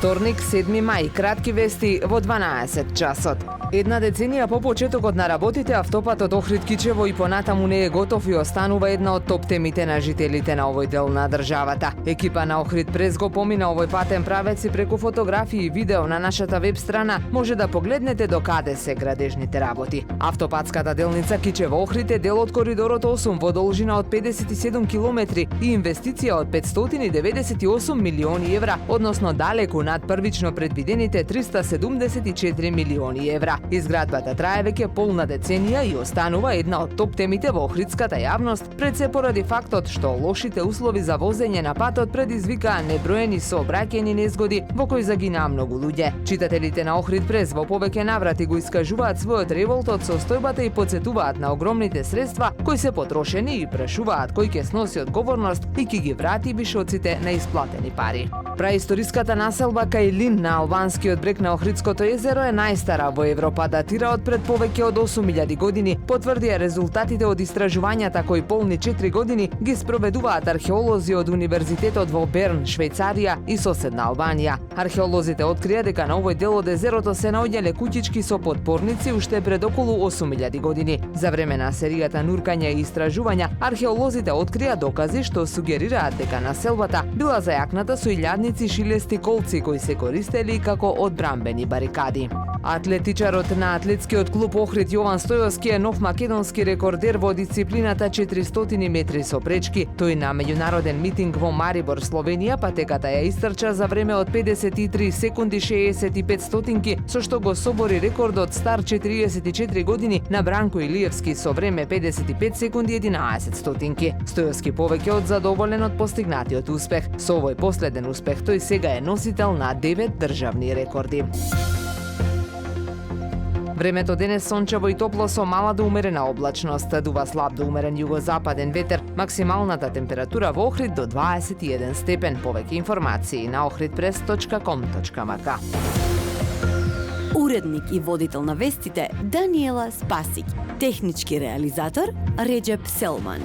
Вторник, 7 мај, кратки вести во 12 часот. Една деценија по почетокот на работите, автопатот Охрид-Кичево и понатаму не е готов и останува една од топ темите на жителите на овој дел на државата. Екипа на Охрид Прес го помина овој патен правец и преку фотографии и видео на нашата веб страна може да погледнете до каде се градежните работи. Автопатската делница Кичево-Охрид е дел од коридорот 8 во должина од 57 километри и инвестиција од 598 милиони евра, односно далеку над првично предвидените 374 милиони евра. Изградбата трае веќе полна деценија и останува една од топ темите во охридската јавност, пред се поради фактот што лошите услови за возење на патот предизвикаа неброени сообраќајни незгоди во кои загинаа многу луѓе. Читателите на Охрид Прес во повеќе наврати го искажуваат својот револт од состојбата и потсетуваат на огромните средства кои се потрошени и прашуваат кој ќе сноси одговорност и ќе ги врати вишоците на исплатени пари. Праисториската населба Кајлин на албанскиот брег на Охридското езеро е најстара во Европа, датира од пред повеќе од 8000 години, потврдија резултатите од истражувањата кои полни 4 години ги спроведуваат археолози од Универзитетот во Берн, Швајцарија и соседна Албанија. Археолозите открија дека на овој дел од езерото се наоѓале куќички со подпорници уште пред околу 8000 години. За време на серијата нуркања и истражувања, археолозите открија докази што сугерираат дека населбата била зајакната со илјадници шилести колци кои се користели како одбранбени барикади. Атлетичарот на атлетскиот клуб Охрид Јован Стојовски е нов македонски рекордер во дисциплината 400 метри со пречки. Тој на меѓународен митинг во Марибор, Словенија, патеката ја истрча за време од 53 секунди 65 стотинки, со што го собори рекордот стар 44 години на Бранко Илиевски со време 55 секунди 11 стотинки. Стојовски повеќе од задоволен од постигнатиот успех. Со овој последен успех тој сега е носител на 9 државни рекорди. Времето денес сончево и топло со мала до умерена облачност, дува слаб до умерен југозападен ветер, максималната температура во Охрид до 21 степен. Повеќе информации на ohridpress.com.mk. Уредник и водител на вестите Даниела Спасик, технички реализатор Реджеп Селман.